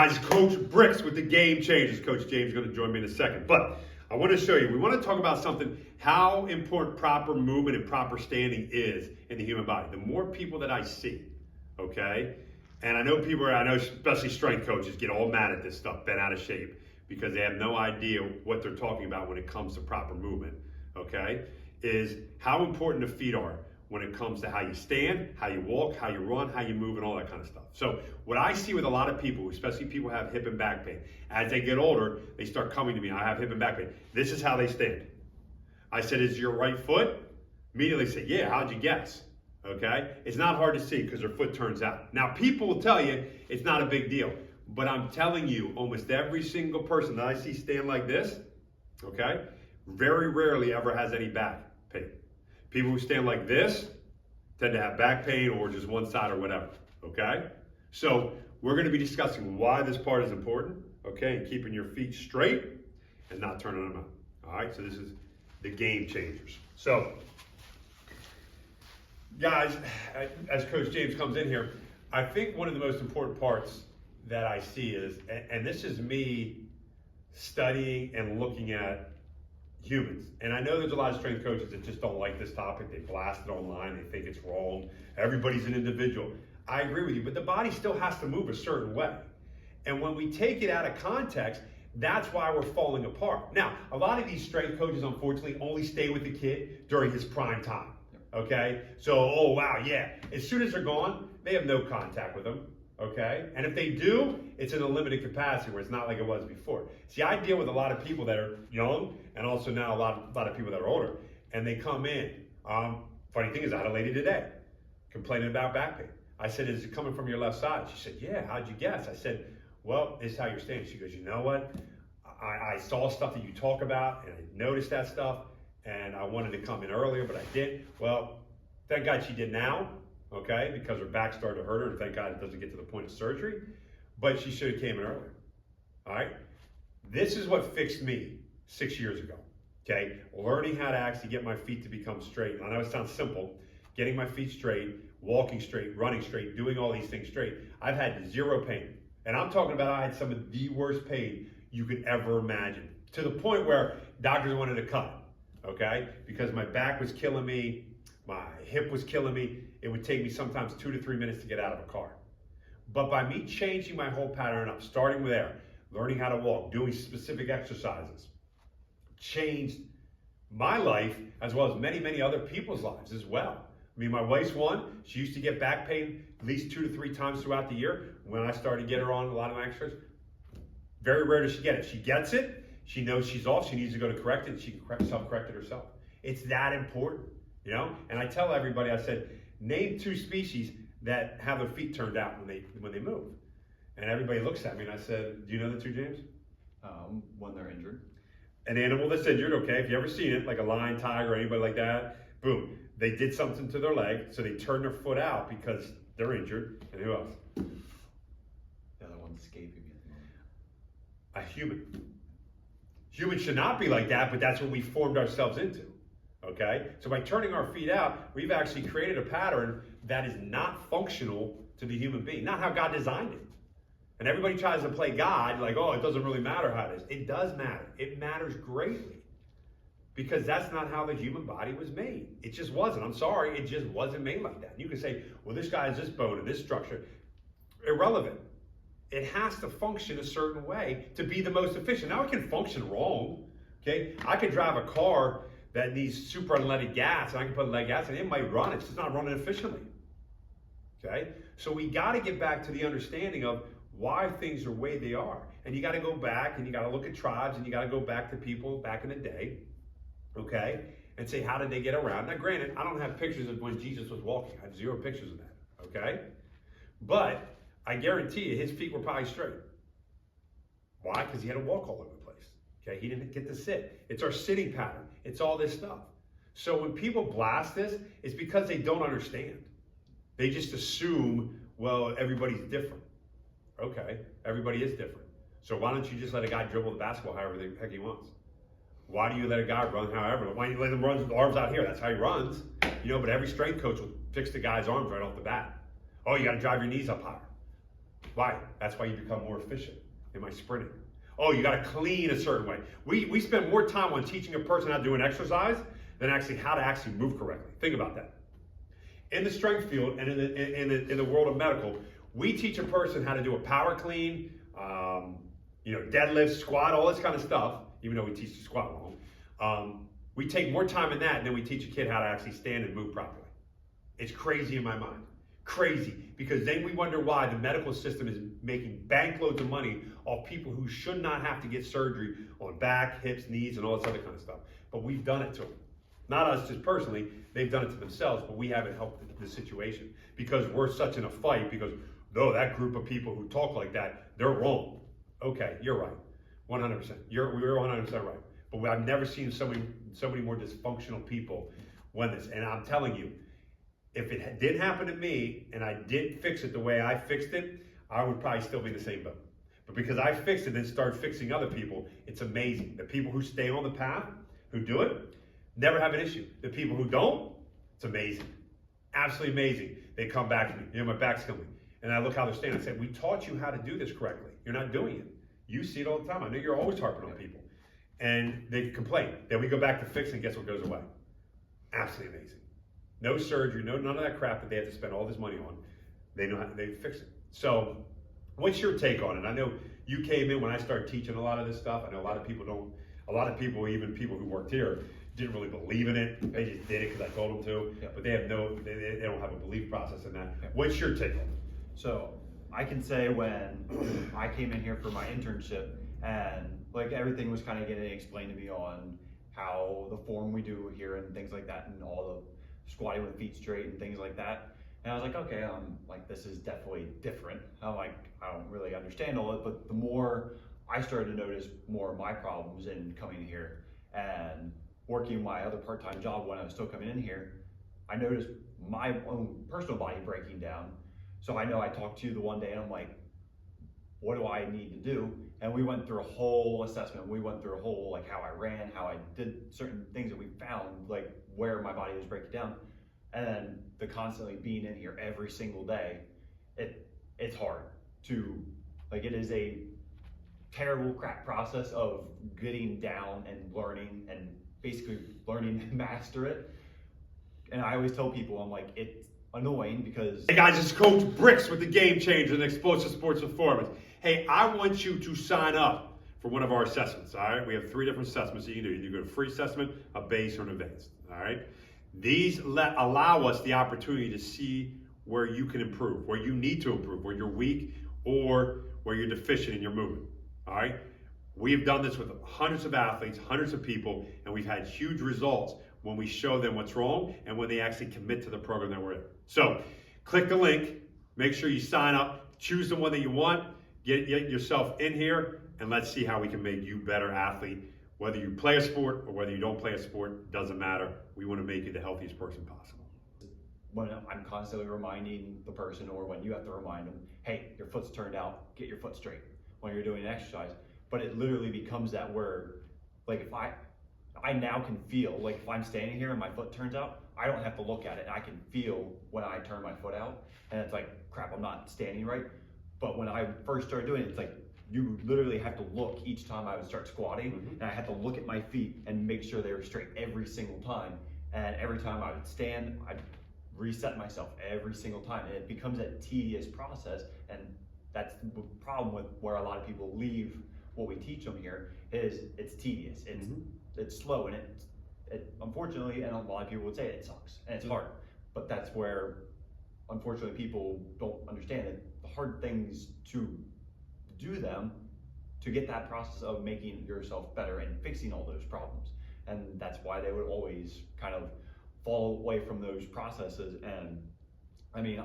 Guys, Coach Bricks with the Game Changers. Coach James is going to join me in a second. But I want to show you, we want to talk about something, how important proper movement and proper standing is in the human body. The more people that I see, okay, and I know especially strength coaches get all mad at this stuff, bent out of shape, because they have no idea what they're talking about when it comes to proper movement, okay, is how important the feet are when it comes to how you stand, how you walk, how you run, how you move, and all that kind of stuff. So what I see with a lot of people, especially people who have hip and back pain, as they get older, they start coming to me, I have hip and back pain. This is how they stand. I said, is your right foot? Immediately say, yeah, how'd you guess? Okay? It's not hard to see because their foot turns out. Now, people will tell you it's not a big deal, but I'm telling you, almost every single person that I see stand like this, okay, very rarely ever has any back pain. People who stand like this tend to have back pain or just one side or whatever, okay? So we're gonna be discussing why this part is important, okay, and keeping your feet straight and not turning them out, all right? So this is the Game Changers. So, guys, as Coach James comes in here, I think one of the most important parts that I see is, and this is me studying and looking at humans. And I know there's a lot of strength coaches that just don't like this topic. They blast it online. They think it's wrong. Everybody's an individual. I agree with you, but the body still has to move a certain way. And when we take it out of context, that's why we're falling apart. Now, a lot of these strength coaches, unfortunately, only stay with the kid during his prime time. Okay? So, oh, wow, yeah. As soon as they're gone, they have no contact with them. Okay? And if they do, it's in a limited capacity where it's not like it was before. See, I deal with a lot of people that are young and also now a lot of people that are older, and they come in. Funny thing is, I had a lady today complaining about back pain. I said, is it coming from your left side? She said, yeah, how'd you guess? I said, well, this is how you're standing. She goes, you know what? I saw stuff that you talk about, and I noticed that stuff, and I wanted to come in earlier, but I didn't. Well, thank God she did now. Okay, because her back started to hurt her, and thank God it doesn't get to the point of surgery, but she should have came in earlier, all right? This is what fixed me 6 years ago, okay? Learning how to actually get my feet to become straight. I know it sounds simple, getting my feet straight, walking straight, running straight, doing all these things straight. I've had zero pain, and I'm talking about I had some of the worst pain you could ever imagine, to the point where doctors wanted to cut, okay? Because my back was killing me, my hip was killing me. It would take me sometimes 2 to 3 minutes to get out of a car. But by me changing my whole pattern up, starting there, learning how to walk, doing specific exercises, changed my life as well as many, many other people's lives as well. I mean, my wife's one. She used to get back pain at least 2 to 3 times throughout the year. When I started to get her on a lot of my exercises, very rare does she get it. She gets it. She knows she's off. She needs to go to correct it. She can self-correct it herself. It's that important, you know? And I tell everybody, I said, name 2 species that have their feet turned out when they move. And everybody looks at me and I said, do you know the 2, James? When they're injured. An animal that's injured, okay, if you ever seen it, like a lion, tiger, anybody like that, boom, they did something to their leg, so they turned their foot out because they're injured. And who else? The other one's escaping me at the moment. A human. Humans should not be like that, but that's what we formed ourselves into. Okay, so by turning our feet out, we've actually created a pattern that is not functional to the human being, not how God designed it. And everybody tries to play God, like, oh, it doesn't really matter how it is. It does matter. It matters greatly because that's not how the human body was made. It just wasn't. I'm sorry, it just wasn't made like that. You can say, well, this guy has this bone and this structure. Irrelevant. It has to function a certain way to be the most efficient. Now it can function wrong. Okay, I could drive a car that needs super unleaded gas, and I can put lead gas in it, might run, it's just not running efficiently. Okay? So we got to get back to the understanding of why things are the way they are. And you got to go back and you got to look at tribes and you got to go back to people back in the day, okay? And say, how did they get around? Now, granted, I don't have pictures of when Jesus was walking. I have 0 pictures of that, okay? But I guarantee you his feet were probably straight. Why? Because he had to walk all over the place. Okay, he didn't get to sit. It's our sitting pattern. It's all this stuff. So when people blast this, it's because they don't understand. They just assume, well, everybody's different. Okay, everybody is different. So why don't you just let a guy dribble the basketball however the heck he wants? Why do you let a guy run however? Why do you let him run with the arms out here? That's how he runs. You know, but every strength coach will fix the guy's arms right off the bat. Oh, you got to drive your knees up higher. Why? That's why you become more efficient. Am I sprinting? Oh, you got to clean a certain way. We spend more time on teaching a person how to do an exercise than actually how to actually move correctly. Think about that. In the strength field and in the world of medical, we teach a person how to do a power clean, deadlift, squat, all this kind of stuff. Even though we teach the squat wrong, we take more time in that than we teach a kid how to actually stand and move properly. It's crazy in my mind. Crazy, because then we wonder why the medical system is making bank loads of money off people who should not have to get surgery on back, hips, knees, and all this other kind of stuff. But we've done it to them. Not us just personally, they've done it to themselves, but we haven't helped the situation because we're such in a fight because, no, that group of people who talk like that, they're wrong. Okay, you're right, 100%. We're 100% right. But I've never seen so many more dysfunctional people when this, and I'm telling you, if it did happen to me and I didn't fix it the way I fixed it, I would probably still be in the same boat. But because I fixed it and started fixing other people, it's amazing. The people who stay on the path, who do it, never have an issue. The people who don't, it's amazing. Absolutely amazing. They come back to me, my back's coming. And I look how they're standing. I say, we taught you how to do this correctly. You're not doing it. You see it all the time. I know you're always harping on people. And they complain. Then we go back to fixing, guess what goes away? Absolutely amazing. No surgery, none of that crap that they have to spend all this money on. They know how they fix it. So, what's your take on it? I know you came in when I started teaching a lot of this stuff. I know a lot of people don't. A lot of people, even people who worked here, didn't really believe in it. They just did it because I told them to. Yep. But they have they don't have a belief process in that. Yep. What's your take on it? So I can say when I came in here for my internship and like everything was kind of getting explained to me on how the form we do here and things like that and all the squatting with feet straight and things like that. And I was like, okay, like this is definitely different. I'm like, I don't really understand all it, but the more I started to notice more of my problems in coming here and working my other part-time job when I was still coming in here, I noticed my own personal body breaking down. So I know I talked to you the one day and I'm like, what do I need to do? And we went through a whole assessment. We went through a whole, like how I ran, how I did certain things that we found, like where my body was breaking down. And then the constantly being in here every single day, it's hard to, like it is a terrible crap process of getting down and learning and basically learning to master it. And I always tell people, I'm like, it's annoying because... Hey guys, it's Coach Bricks with the Game Changer and Explosive Sports Performance. Hey, I want you to sign up for one of our assessments, all right? We have 3 different assessments that you can do. You can go to free assessment, a base, or an advanced, all right? These allow us the opportunity to see where you can improve, where you need to improve, where you're weak, or where you're deficient in your movement, all right? We've done this with hundreds of athletes, hundreds of people, and we've had huge results when we show them what's wrong and when they actually commit to the program that we're in. So, click the link, make sure you sign up, choose the one that you want, get yourself in here, and let's see how we can make you a better athlete. Whether you play a sport or whether you don't play a sport, doesn't matter. We want to make you the healthiest person possible. When I'm constantly reminding the person, or when you have to remind them, hey, your foot's turned out, get your foot straight when you're doing an exercise. But it literally becomes that word. Like if I now can feel, like if I'm standing here and my foot turns out, I don't have to look at it. I can feel when I turn my foot out. And it's like, crap, I'm not standing right. But when I first started doing it, it's like, you literally have to look each time I would start squatting, and I had to look at my feet and make sure they were straight every single time. And every time I would stand, I'd reset myself every single time. And it becomes a tedious process. And that's the problem with where a lot of people leave what we teach them here is it's tedious. It's slow, and it unfortunately, and a lot of people would say it sucks and it's hard. But that's where unfortunately people don't understand that the hard things to do them to get that process of making yourself better and fixing all those problems. And that's why they would always kind of fall away from those processes. And I mean,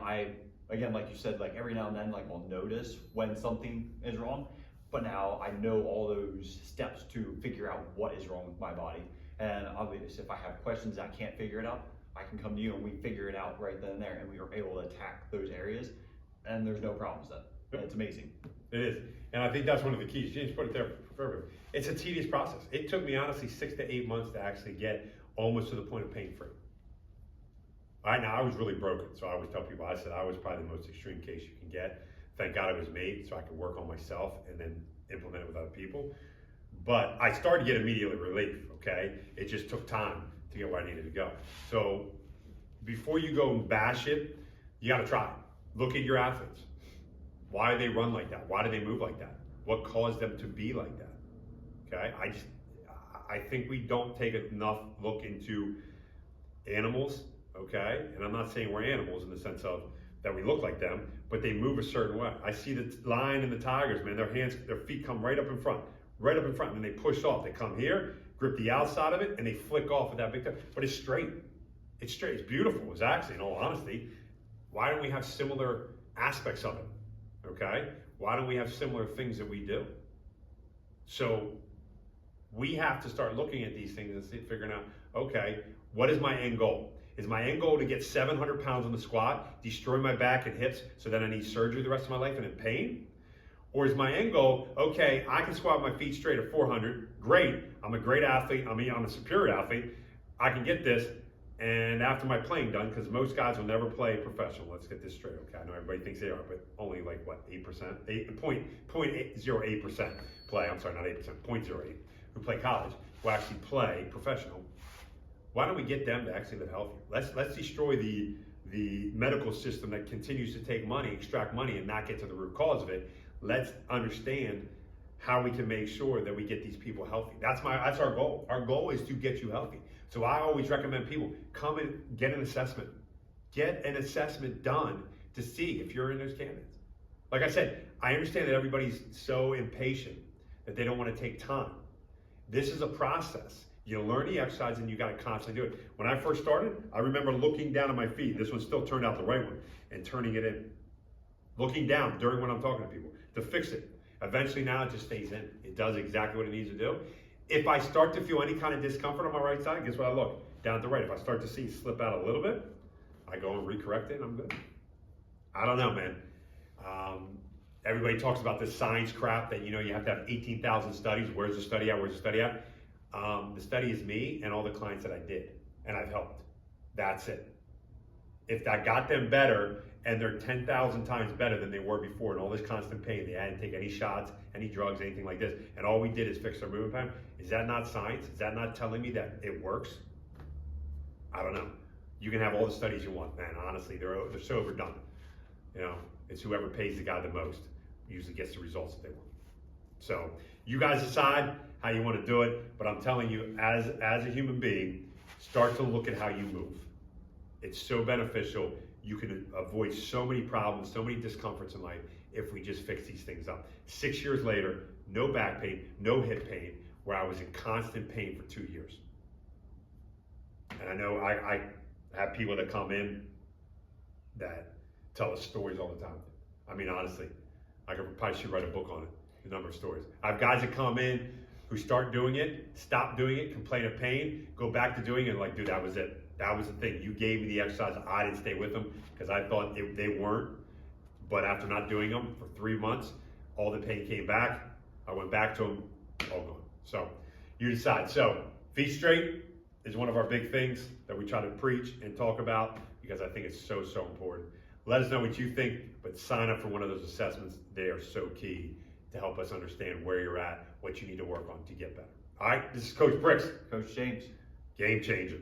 again, like you said, like every now and then, like I'll notice when something is wrong, but now I know all those steps to figure out what is wrong with my body. And obviously, if I have questions I can't figure it out, I can come to you and we figure it out right then and there, and we are able to attack those areas, and there's no problems then. And it's amazing. It is, and I think that's one of the keys. James put it there perfect. It's a tedious process. It took me honestly 6 to 8 months to actually get almost to the point of pain-free. All right, now I was really broken, so I always tell people, I said I was probably the most extreme case you can get. Thank God it was me, so I could work on myself and then implement it with other people. But I started to get immediate relief, okay? It just took time to get where I needed to go. So before you go and bash it, you gotta try it. Look at your athletes. Why do they run like that? Why do they move like that? What caused them to be like that? Okay, I think we don't take enough look into animals, okay? And I'm not saying we're animals in the sense of that we look like them, but they move a certain way. I see the lion and the tigers, man, their feet come right up in front, and then they push off. They come here, grip the outside of it, and they flick off with that big toe. But it's straight. It's straight. It's beautiful. It's actually, in all honesty, why don't we have similar aspects of it? Okay? Why don't we have similar things that we do? So we have to start looking at these things and figuring out, okay, what is my end goal? Is my end goal to get 700 pounds on the squat, destroy my back and hips, so then I need surgery the rest of my life and in pain? Or is my end goal, okay, I can squat my feet straight at 400, great, I'm a great athlete, I'm a superior athlete, I can get this, and after my playing done, because most guys will never play professional, let's get this straight, okay, I know everybody thinks they are, but only like, what, 8%? 0.08% play, I'm sorry, not 8%, 0.08, who play college, who actually play professional. Why don't we get them to actually live healthy? Let's destroy the medical system that continues to take money, extract money, and not get to the root cause of it. Let's understand how we can make sure that we get these people healthy. That's our goal. Our goal is to get you healthy. So I always recommend people come and get an assessment. Get an assessment done to see if you're in those candidates. Like I said, I understand that everybody's so impatient that they don't want to take time. This is a process. You learn the exercise and you got to constantly do it. When I first started, I remember looking down at my feet. This one still turned out the right one, and turning it in. Looking down during when I'm talking to people to fix it. Eventually now it just stays in. It does exactly what it needs to do. If I start to feel any kind of discomfort on my right side, guess what I look? Down at the right. If I start to see it slip out a little bit, I go and recorrect it and I'm good. I don't know, man. Everybody talks about this science crap that, you have to have 18,000 studies. Where's the study at? Where's the study at? The study is me and all the clients that I did, and I've helped. That's it. If that got them better, and they're 10,000 times better than they were before, and all this constant pain, they hadn't taken any shots, any drugs, anything like this, and all we did is fix their movement pattern, is that not science? Is that not telling me that it works? I don't know. You can have all the studies you want, man. Honestly, they're so overdone. It's whoever pays the guy the most usually gets the results that they want. So you guys decide how you want to do it, but I'm telling you, as a human being, start to look at how you move. It's so beneficial. You can avoid so many problems, so many discomforts in life if we just fix these things up. 6 years later, no back pain, no hip pain, where I was in constant pain for 2 years. And I know I have people that come in that tell us stories all the time. I mean, honestly, I could probably should write a book on it, the number of stories. I have guys that come in who start doing it, stop doing it, complain of pain, go back to doing it, like, dude, that was it. That was the thing. You gave me the exercise. I didn't stay with them because I thought they weren't. But after not doing them for 3 months, all the pain came back. I went back to them, all gone. So you decide. So feet straight is one of our big things that we try to preach and talk about because I think it's so, so important. Let us know what you think, but sign up for one of those assessments. They are so key to help us understand where you're at, what you need to work on to get better. All right, this is Coach Bricks. Coach James. Game changer.